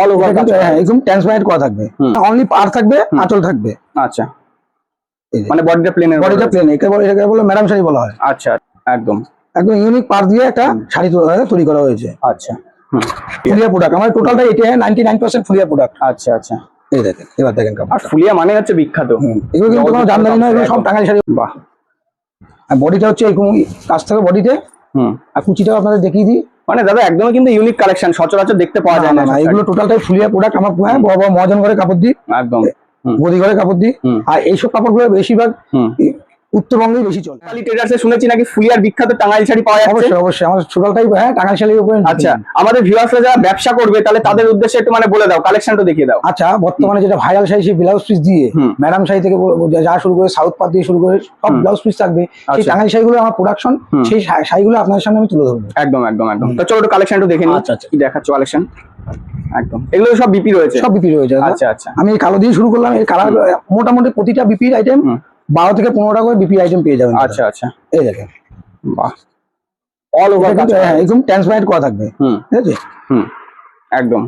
All over কাজ করা একদম ট্রান্সপারেন্ট করা থাকবে, অনলি পার থাকবে, আঁচল থাকবে। আচ্ছা, মানে বডিটা প্লেনের, বডিটা প্লেন, একে বলে ম্যাডাম শাড়ি বলা হয়। আচ্ছা, একদম একদম ইউনিক পার দিয়ে একটা শাড়ি তৈরি করা হয়েছে। আচ্ছা, ফুলিয়া প্রোডাক্ট, আমার টোটালটা এটা 99% ফুলিয়া প্রোডাক্ট। আচ্ছা আচ্ছা, এই দেখেন, এবার দেখেন আর কাপড়টা। ফুলিয়া মানে হচ্ছে বিখ্যাত, এগুলো কিন্তু কোনো জামদানি নয়, এগুলো সব টাঙ্গাইল শাড়ি। বাহ। আর বডিটা হচ্ছে এরকম কাজ থাকে বডিতে, আর কুচিটাও আপনাদের দেখিয়ে দিই। মানে দাদা একদমই কিন্তু ইউনিক কালেকশন, সচরাচর দেখতে পাওয়া যায় না। এগুলো টোটালটাই ফুলিয়া প্রোডাক্ট। আমার বড় বড় মহাজন ঘরে কাপড় দিই, একদম গদি ঘরে কাপড় দিই। আর এইসব কাপড়গুলো বেশিরভাগ উত্তরবঙ্গেই বেশি চলে। টাঙ্গাইল ট্রেডার্সে শুনেছি নাকি ফুলিয়ার বিখ্যাত টাঙ্গাইল শাড়ি পাওয়া যাচ্ছে। অবশ্যই অবশ্যই, আমাদের টোটালটাই টাঙ্গাইল শাড়ির উপরে। আচ্ছা, আমাদের ভিউয়ার্সরা যারা ব্যবসা করবে তাহলে তাদের উদ্দেশ্যে একটু মানে বলে দাও, কালেকশনটা দেখিয়ে দাও। আচ্ছা, বর্তমানে যেটা ভাইরাল শাড়ি, সেই ব্লাউজ পিস দিয়ে ম্যাডাম শাড়ি থেকে যা শুরু করে সাউথ পাত দিয়ে শুরু করে সব ব্লাউজ পিস থাকবে। সেই টাঙ্গাইল শাড়িগুলো আমার প্রোডাকশন, সেই শাড়িগুলো আপনাদের সামনে আমি তুলে ধরবো। একদম একদম একদম। তো চলো একটু কালেকশনটা দেখে নিই। আচ্ছা আচ্ছা, কি দেখাচ্ছ কালেকশন? একদম, এগুলো সব বিপি রয়েছে, সব বিপি রয়েছে। আচ্ছা আচ্ছা, আমি কালো দিয়ে শুরু করলাম। এই কালার মোটামুটি প্রতিটা বিপির আইটেম 12 থেকে 15টা করে বিপি আইটেম পেয়ে যাবেন। আচ্ছা আচ্ছা, এই দেখেন, বাহ, অল ওভার কাজ একদম ট্রান্সপারেন্ট করা থাকবে। ঠিক আছে, একদম।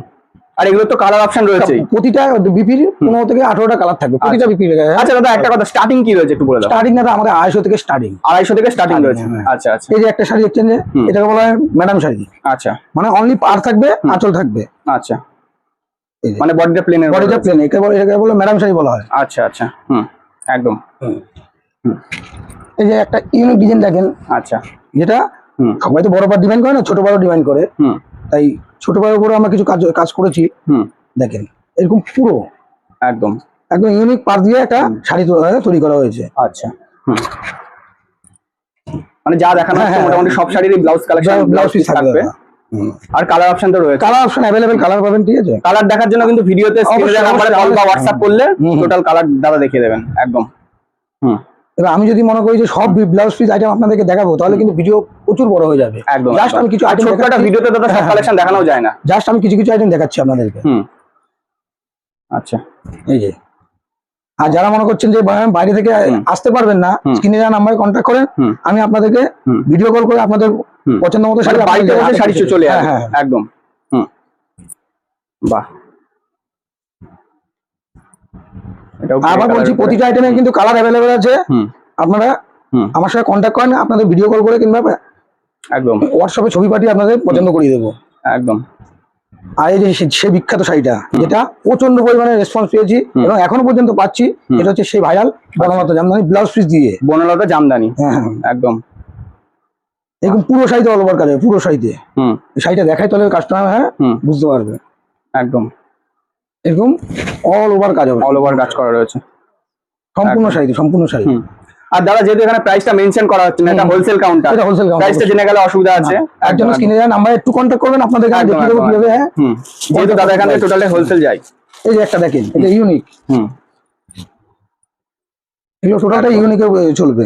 আর এগুলো তো কালার অপশন রয়েছে, প্রতিটা বিপির 15 থেকে 18টা কালার থাকবে প্রতিটা বিপির। আচ্ছা দাদা, একটা কথা, স্টার্টিং কি রয়েছে একটু বলে দাও। স্টার্টিং না আমাদের 250 থেকে স্টার্টিং, 250 থেকে স্টার্টিং রয়েছে। আচ্ছা আচ্ছা, এই যে একটা শাড়ি দেখছেন, যে এটাকে বলা হয় ম্যাডাম শাড়ি। আচ্ছা, মানে অনলি পার থাকবে, আঁচল থাকবে। আচ্ছা, মানে বডিটা প্লেনের, বডিটা প্লেন, একে বলে ম্যাডাম শাড়ি বলা হয়। আচ্ছা আচ্ছা, একদম। এই যে একটা ইউনিক ডিজাইন দেখেন। আচ্ছা, যেটা সবাই তো বড় পার ডিমান্ড করে না, ছোট পারও ডিমান্ড করে। তাই ছোট পারের উপরে আমরা কিছু কাজ করেছি। দেখেন, এরকম পুরো একদম একদম ইউনিক পার দিয়ে একটা শাড়ি তৈরি করা হয়েছে। আচ্ছা, মানে যা দেখানো হচ্ছে মোটামুটি সব শাড়িরই ব্লাউজ কালেকশন, ব্লাউজ পিস থাকবে। আর কালার অপশন তো রয়েছে, কালার অপশন अवेलेबल, কালার পাবেন। ঠিক আছে, কালার দেখার জন্য কিন্তু ভিডিওতে স্ক্রিনে দেওয়া নাম্বারে কল বা হোয়াটসঅ্যাপ করলে টোটাল কালার দাদা দেখিয়ে দেবেন। একদম। এবার আমি যদি মনে করি যে সব ব্লাউজ পিস আইটেম আপনাদেরকে দেখাবো, তাহলে কিন্তু ভিডিও প্রচুর বড় হয়ে যাবে। একদম, জাস্ট আমি কিছু আইটেম ছোটখাটো ভিডিওতে দাদা সব কালেকশন দেখানো যায় না, জাস্ট আমি কিছু আইটেম দেখাচ্ছি আপনাদেরকে। আচ্ছা, এই যে, আর যারা মনে করছেন যে বাইরে থেকে আসতে পারবেন না, স্ক্রিনে দেওয়া নাম্বারে কন্ট্যাক্ট করেন, আমি আপনাদেরকে ভিডিও কল করে আপনাদের পছন্দ মতো শাড়ি, বাড়িতে বসে শাড়ি চলে আসবে। একদম, বাহ। আবার বলছি, প্রতিটা আইটেমে কিন্তু কালার অ্যাভেলেবেল আছে। আপনারা আমার সাথে কন্ট্যাক্ট করেন, আপনাদের ভিডিও কল করে কিংবা একদম হোয়াটসঅ্যাপে ছবি পাঠিয়ে আপনাদের পছন্দ করিয়ে দেবো। একদম। আর এই যে সেই বিখ্যাত শাড়িটা, যেটা প্রচন্ড পরিমাণে রেসপন্স পেয়েছি এবং এখনো পর্যন্ত পাচ্ছি, এটা হচ্ছে সেই viral Banalata Jamdani blouse piece দিয়ে। বনলতা জামদানি, একদম। এরকম পুরো শাড়িতে অল ওভার কাজ, পুরো শাড়িতে। শাড়িটা দেখাই তাহলে কাস্টমার বুঝতে পারবে। একদম, এরকম অল ওভার কাজ হবে, অল ওভার কাজ করা রয়েছে সম্পূর্ণ শাড়িতে, সম্পূর্ণ শাড়ি। আর দাদা যেহেতু এখানে প্রাইসটা মেনশন করা হচ্ছে না, এটা হোলসেল কাউন্টার, এটা হোলসেল কাউন্টার, প্রাইসটা জেনে গেলে অসুবিধা আছে। একজন স্ক্রিনে দেওয়া নাম্বারে একটু কন্ট্যাক্ট করবেন, আপনাদেরকে আমি দেখিয়ে দেবো কিভাবে। যেহেতু দাদা এখানে টোটালি হোলসেল যায়। এই যে একটা দেখেন, এটা ইউনিক। এগুলো টোটালটা ইউনিকে চলবে।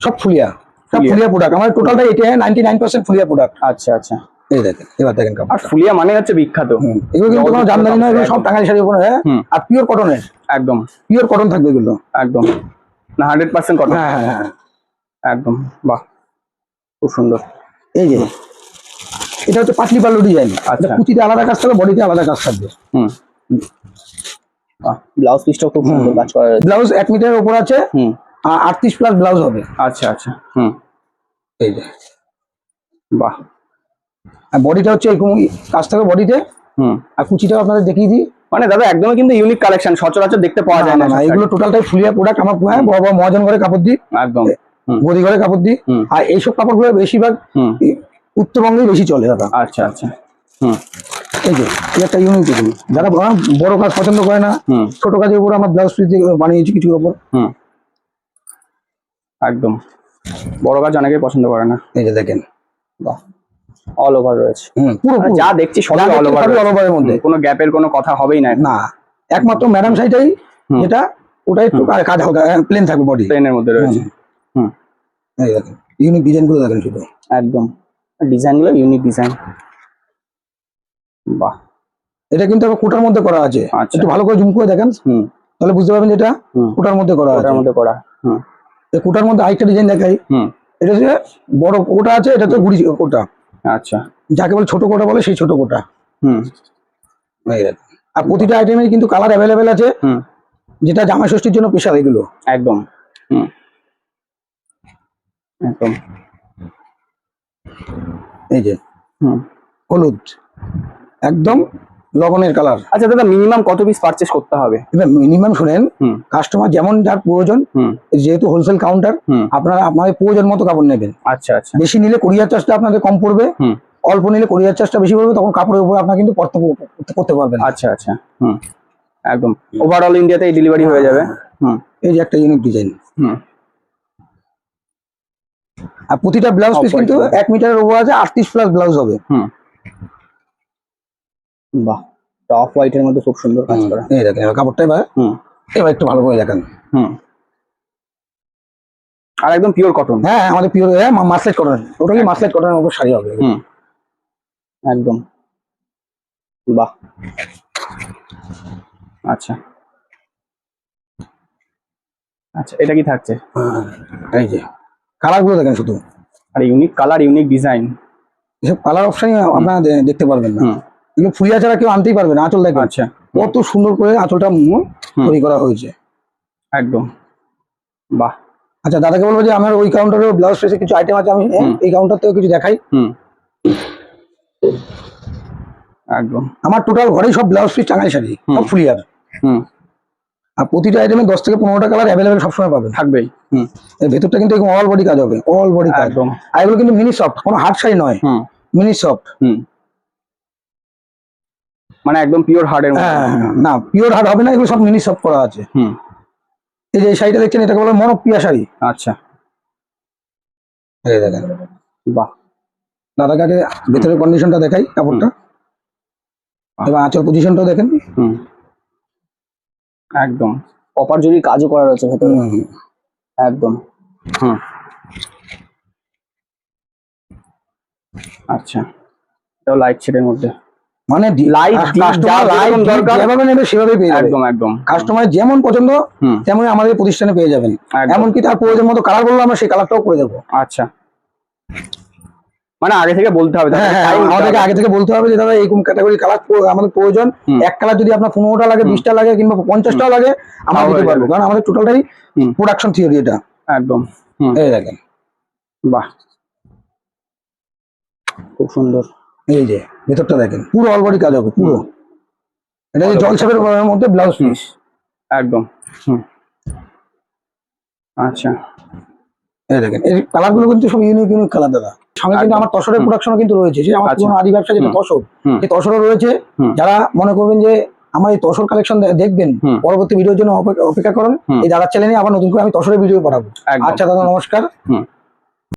সব ফুলিয়া, সব ফুলিয়া প্রোডাক্ট। আমার টোটালটা এটা 99% ফুলিয়া প্রোডাক্ট। আচ্ছা আচ্ছা, এই দেখেন, এবার দেখেন কাপড়। আর ফুলিয়া মানে হচ্ছে বিখ্যাত, এগুলো কিন্তু কোনো জামদানি নয়, এগুলো সব টাঙ্গাইল শাড়ির উপরে। আর পিওর কটনের, একদম পিওর কটন থাকবে এগুলো। একদম, না 100% কটন। হ্যাঁ, একদম, বাহ, খুব সুন্দর। এই যে এটা হচ্ছে পাটলি পাল্লু ডিজাইন। আচ্ছা, কুচিতে আলাদা কাজ থাকবে, বডিতে আলাদা কাজ থাকবে। ব্লাউজ পিসটাও খুব সুন্দর কাজ করা আছে। ব্লাউজ 1 মিটারের উপর আছে, 38 প্লাস ব্লাউজ হবে। আচ্ছা আচ্ছা, এই যে, বাহ। আর বডিটা হচ্ছে এরকম কাজ থাকবে বডিতে। আর কুচিটাও আপনাদের দেখিয়ে দিই। মানে দাদা একদমই কিন্তু ইউনিক কালেকশন, সচরাচর দেখতে পাওয়া যায় না। এগুলো টোটালটাই ফুলিয়া প্রোডাক্ট। আমার বড় বড় মহাজন ঘরে কাপড় দিই, একদম গদি ঘরে কাপড় দিই। আর এইসব কাপড়গুলো বেশিরভাগ উত্তরবঙ্গেই বেশি চলে দাদা। আচ্ছা আচ্ছা, এই যে একটা ইউনিক ডিজাইন। যারা বড় কাজ পছন্দ করে না, ছোট কাজের উপর আমার ব্লাউজ পিস বানিয়েছি কিছু কাপড়। একদম, বড় কাজ অনেকেই পছন্দ করে না। এই যে দেখেন, বাহ, অল ওভার রয়েছে। পুরো যা দেখছি সবই অল ওভার, অল ওভারের মধ্যে কোনো গ্যাপের কোনো কথা হবেই না। না, একমাত্র ম্যাডাম শাড়িটাই যেটা, ওটাই একটু কাজ হালকা প্লেন থাকবে, বডি প্লেনের মধ্যে রয়েছে। এই দেখেন, ইউনিক ডিজাইন গুলো দেখেন শুধু। একদম, ডিজাইন গুলো ইউনিক ডিজাইন। বাহ, এটা কিন্তু আবার কোটার মধ্যে করা আছে। একটু ভালো করে জুম করে দেখেন, তাহলে বুঝতে পারবেন যেটা কোটার মধ্যে করা আছে। কোটার মধ্যে করা। এই কোটার মধ্যে আরেকটা ডিজাইন দেখাই। এটা হচ্ছে বড় কোটা আছে, এটা তো গুড়ি কোটা। আচ্ছা, যাকে বলে ছোট কোটা বলে, সেই ছোট কোটা। এই দেখেন। আর প্রতিটা আইটেমের কিন্তু কালার অ্যাভেলেবেল আছে, যেটা জামাই ষষ্ঠীর জন্য স্পেশাল এগুলো। একদম একদম। এই যে হলুদ, একদম লবণের কালার। আচ্ছা দাদা, মিনিমাম কত পিস পারচেস করতে হবে? এবার মিনিমাম শুনেন, কাস্টমার যেমন যার প্রয়োজন, যেহেতু হোলসেল কাউন্টার, আপনারা আপনাদের প্রয়োজন মতো কাপড় নেবেন। আচ্ছা আচ্ছা। বেশি নিলে কুরিয়ার চার্জটা আপনাদের কম পড়বে, অল্প নিলে কুরিয়ার চার্জটা বেশি পড়বে, তখন কাপড়ের উপর আপনারা কিন্তু পার্থক্য করতে পারবেন। আচ্ছা আচ্ছা। একদম ওভারঅল ইন্ডিয়াতে ডেলিভারি হয়ে যাবে। এই যে একটা ইউনিক ডিজাইন। আর প্রতিটা ব্লাউজ পিস কিন্তু 1 মিটারের উপর আছে, 38 প্লাস ব্লাউজ হবে। বাহ, অফ হোয়াইটের মধ্যে খুব সুন্দর কাজ করা। এই দেখেন এবার কাপড়টা, এবার একটু ভালো করে দেখেন। আর একদম পিওর কটন। হ্যাঁ, আমাদের পিওর মাসলেট কটন, টোটালি মাসলেট কটনের উপর শাড়ি হবে। একদম। বাহ। আচ্ছা আচ্ছা, এটা কি থাকছে? এই যে কালার গুলো দেখেন শুধু, আর ইউনিক কালার, ইউনিক ডিজাইন। এসব কালার অপশন আপনারা দেখতে পারবেন না, এগুলো ফুলিয়া ছাড়া কেউ আনতেই পারবে না। আঁচল দেখেন। আচ্ছা, কত সুন্দর করে আঁচলটা তৈরি করা হয়েছে। একদম। বাহ। আচ্ছা, দাদাকে বলবো যে আমার ওই কাউন্টারে ব্লাউজ পিসে কিছু আইটেম আছে, আমি এই কাউন্টার থেকে কিছু দেখাই। একদম। আমার টোটাল ঘরেই সব ব্লাউজ পিস টাঙ্গাইল শাড়ি, সব ফুলিয়ার। আর প্রতিটা আইটেমে 10 থেকে 15টা কালার অ্যাভেলেবেল সবসময় পাবেন, থাকবেই। এর ভেতরটা কিন্তু অল বডি কাজ হবে, অল বডি কাজ। একদম। আর এগুলো কিন্তু মিনি সফট, কোনো হার্ড শাড়ি নয়, মিনি সফট। মানে একদম পিওর হার্ডের মধ্যে। না, পিওর হার্ড হবে না, এগুলো সব মিনি সফট করা আছে। এই যে শাড়িটা দেখছেন, এটাকে বলে মনোপিয়া শাড়ি। আচ্ছা, এই দেখেন। বাহ। দাদাকে আগে ভেতরের কন্ডিশনটা দেখাই, কাপড়টা। এবার আঁচল পজিশনটাও দেখেন। একদম কপার জরি কাজও করা রয়েছে ভেতরে। একদম। আচ্ছা, এটাও লাইট শেডের মধ্যে, মানে লাইট যেভাবে নেবে সেভাবে পেয়ে যাবেন। একদম একদম। কাস্টমার যেমন পছন্দ তেমনই আমাদের প্রতিষ্ঠানে পেয়ে যাবেন। এমনকি তার প্রয়োজন মতো কালার বললে আমরা সেই কালারটাও করে দেবো। আচ্ছা, মানে আগে থেকে বলতে হবে। আমাদেরকে আগে থেকে বলতে হবে যে দাদা এইরকম ক্যাটাগরি কালার আমাদের প্রয়োজন। এক কালার যদি আপনার 15টা লাগে, 20টা লাগে, কিংবা 50টাও লাগে, আমরা দিতে পারবো, কারণ আমাদের টোটালটাই প্রোডাকশন থিওরি এটা। একদম। এই দেখেন। বাহ, খুব সুন্দর। এই যে ভেতরটা দেখেন, পুরো অল বডি কাজ হবে পুরো। এটা যে জলছাপের মধ্যে ব্লাউজ পিস। একদম। আচ্ছা, এই দেখেন এই কালার গুলো কিন্তু সব ইউনিক ইউনিক কালার দাদা। সঙ্গে কিন্তু আমার তসরের প্রোডাকশনও কিন্তু রয়েছে, যে আমার পুরো আদি ব্যবসা যেটা তসর, এই তসরও রয়েছে। যারা মনে করবেন যে আমার এই তসর কালেকশন দেখবেন, পরবর্তী ভিডিওর জন্য অপেক্ষা করুন। এই দাদার চ্যানেলে আবার নতুন করে আমি তসরের ভিডিও পাঠাবো। আচ্ছা দাদা, নমস্কার।